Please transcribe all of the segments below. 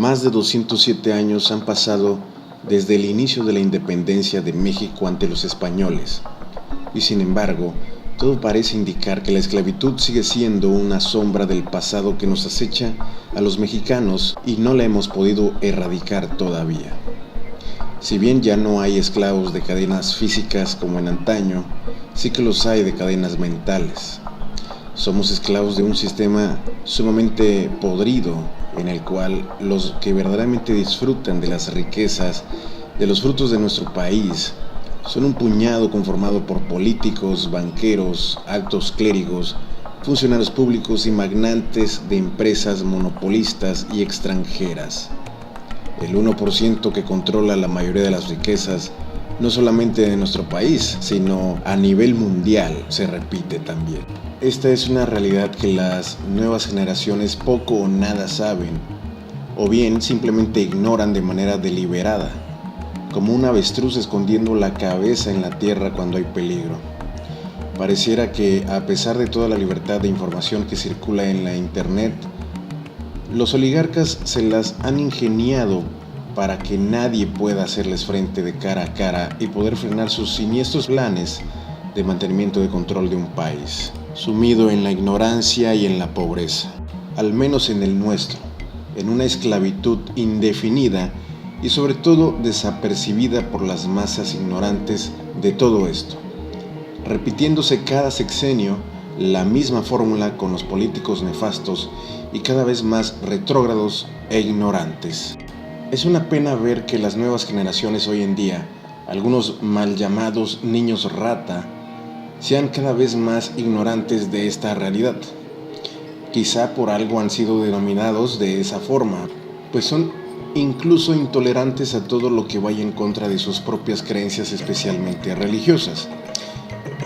Más de 207 años han pasado desde el inicio de la independencia de México ante los españoles, y sin embargo, todo parece indicar que la esclavitud sigue siendo una sombra del pasado que nos acecha a los mexicanos y no la hemos podido erradicar todavía. Si bien ya no hay esclavos de cadenas físicas como en antaño, sí que los hay de cadenas mentales. Somos esclavos de un sistema sumamente podrido en el cual los que verdaderamente disfrutan de las riquezas, de los frutos de nuestro país, son un puñado conformado por políticos, banqueros, altos clérigos, funcionarios públicos y magnates de empresas monopolistas y extranjeras. El 1% que controla la mayoría de las riquezas, no solamente de nuestro país, sino a nivel mundial, se repite también. Esta es una realidad que las nuevas generaciones poco o nada saben, o bien simplemente ignoran de manera deliberada, como un avestruz escondiendo la cabeza en la tierra cuando hay peligro. Pareciera que, a pesar de toda la libertad de información que circula en la internet, los oligarcas se las han ingeniado para que nadie pueda hacerles frente de cara a cara y poder frenar sus siniestros planes de mantenimiento de control de un país, sumido en la ignorancia y en la pobreza, al menos en el nuestro, en una esclavitud indefinida y sobre todo desapercibida por las masas ignorantes de todo esto, repitiéndose cada sexenio la misma fórmula con los políticos nefastos y cada vez más retrógrados e ignorantes. Es una pena ver que las nuevas generaciones hoy en día, algunos mal llamados niños rata, sean cada vez más ignorantes de esta realidad. Quizá por algo han sido denominados de esa forma, pues son incluso intolerantes a todo lo que vaya en contra de sus propias creencias, especialmente religiosas.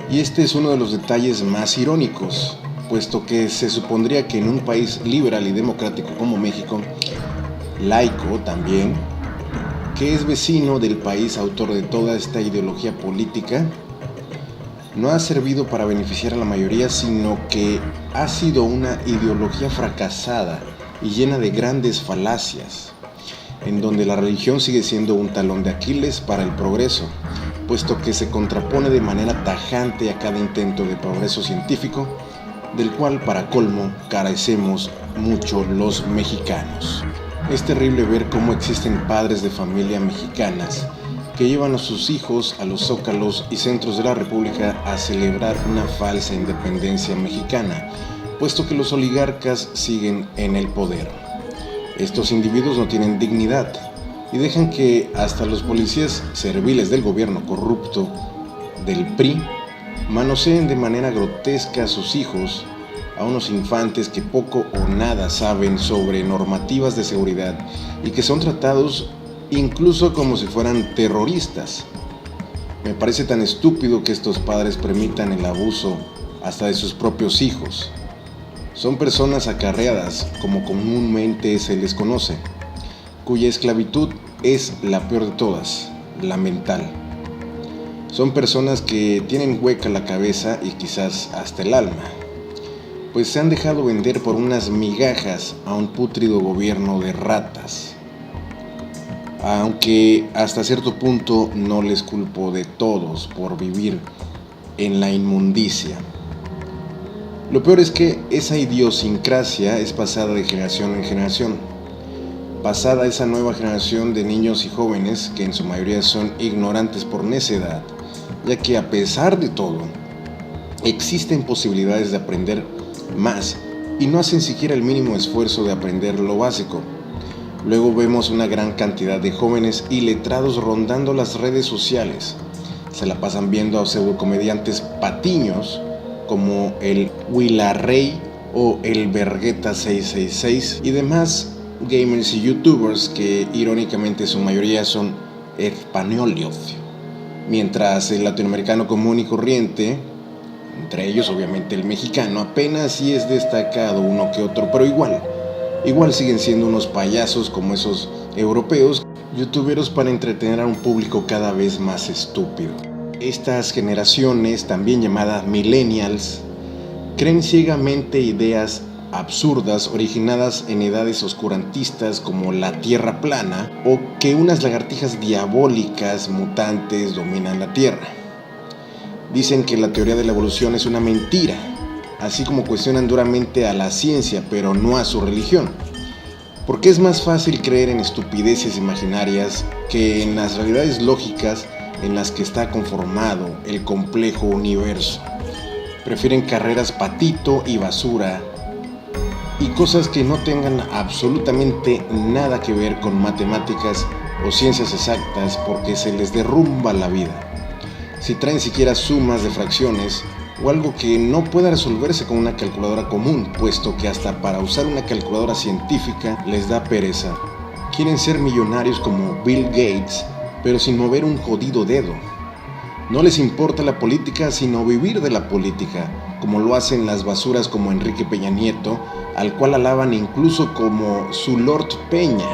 Y este es uno de los detalles más irónicos, puesto que se supondría que en un país liberal y democrático como México, laico también, que es vecino del país autor de toda esta ideología política, no ha servido para beneficiar a la mayoría, sino que ha sido una ideología fracasada y llena de grandes falacias, en donde la religión sigue siendo un talón de Aquiles para el progreso, puesto que se contrapone de manera tajante a cada intento de progreso científico, del cual, para colmo, carecemos mucho los mexicanos. Es terrible ver cómo existen padres de familia mexicanas que llevan a sus hijos a los zócalos y centros de la República a celebrar una falsa independencia mexicana, puesto que los oligarcas siguen en el poder. Estos individuos no tienen dignidad y dejan que hasta los policías serviles del gobierno corrupto del PRI manoseen de manera grotesca a sus hijos, a unos infantes que poco o nada saben sobre normativas de seguridad y que son tratados incluso como si fueran terroristas. Me parece tan estúpido que estos padres permitan el abuso hasta de sus propios hijos. Son personas acarreadas, como comúnmente se les conoce, cuya esclavitud es la peor de todas, la mental. Son personas que tienen hueca la cabeza y quizás hasta el alma, pues se han dejado vender por unas migajas a un pútrido gobierno de ratas. Aunque hasta cierto punto no les culpo de todos por vivir en la inmundicia. Lo peor es que esa idiosincrasia es pasada de generación en generación, pasada esa nueva generación de niños y jóvenes que en su mayoría son ignorantes por necedad, ya que a pesar de todo, existen posibilidades de aprender más y no hacen siquiera el mínimo esfuerzo de aprender lo básico. Luego vemos una gran cantidad de jóvenes iletrados rondando las redes sociales. Se la pasan viendo a pseudocomediantes patiños como el Willarrey o el Vergueta 666 y demás gamers y youtubers que irónicamente su mayoría son españoles, mientras el latinoamericano común y corriente, entre ellos obviamente el mexicano, apenas sí es destacado uno que otro, pero igual siguen siendo unos payasos como esos europeos, youtuberos para entretener a un público cada vez más estúpido. Estas generaciones, también llamadas millennials, creen ciegamente ideas absurdas originadas en edades oscurantistas como la Tierra plana o que unas lagartijas diabólicas mutantes dominan la Tierra. Dicen que la teoría de la evolución es una mentira, así como cuestionan duramente a la ciencia, pero no a su religión. Porque es más fácil creer en estupideces imaginarias que en las realidades lógicas en las que está conformado el complejo universo. Prefieren carreras patito y basura y cosas que no tengan absolutamente nada que ver con matemáticas o ciencias exactas porque se les derrumba la vida. Si traen siquiera sumas de fracciones o algo que no pueda resolverse con una calculadora común, puesto que hasta para usar una calculadora científica les da pereza. Quieren ser millonarios como Bill Gates, pero sin mover un jodido dedo. No les importa la política, sino vivir de la política, como lo hacen las basuras como Enrique Peña Nieto, al cual alaban incluso como su Lord Peña.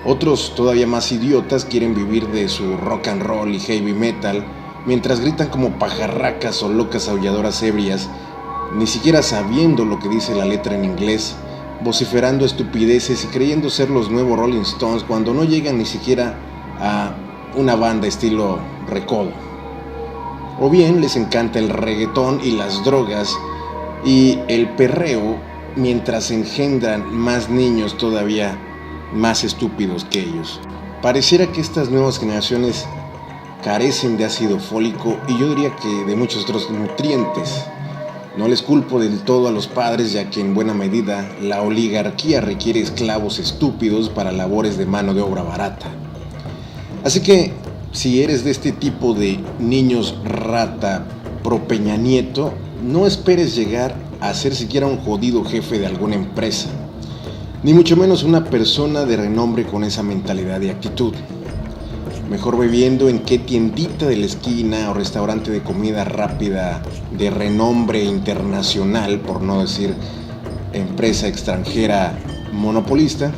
Otros, todavía más idiotas, quieren vivir de su rock and roll y heavy metal, mientras gritan como pajarracas o locas aulladoras ebrias, ni siquiera sabiendo lo que dice la letra en inglés, vociferando estupideces y creyendo ser los nuevos Rolling Stones cuando no llegan ni siquiera a una banda estilo Recodo. O bien les encanta el reggaetón y las drogas y el perreo, mientras engendran más niños todavía más estúpidos que ellos. Pareciera que estas nuevas generaciones carecen de ácido fólico y yo diría que de muchos otros nutrientes. No les culpo del todo a los padres, ya que en buena medida la oligarquía requiere esclavos estúpidos para labores de mano de obra barata. Así que si eres de este tipo de niños rata pro Peña Nieto, no esperes llegar a ser siquiera un jodido jefe de alguna empresa, ni mucho menos una persona de renombre con esa mentalidad y actitud. Mejor ve viendo en qué tiendita de la esquina o restaurante de comida rápida de renombre internacional, por no decir empresa extranjera monopolista,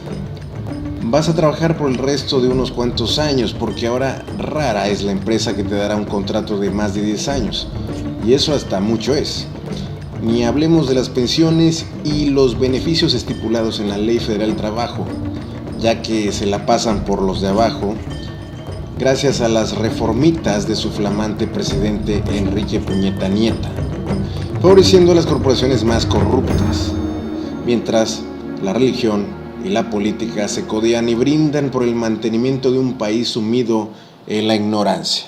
vas a trabajar por el resto de unos cuantos años, porque ahora rara es la empresa que te dará un contrato de más de 10 años, y eso hasta mucho es. Ni hablemos de las pensiones y los beneficios estipulados en la Ley Federal del Trabajo, ya que se la pasan por los de abajo, gracias a las reformitas de su flamante presidente Enrique Puñeta Nieta, favoreciendo a las corporaciones más corruptas, mientras la religión y la política se codean y brindan por el mantenimiento de un país sumido en la ignorancia.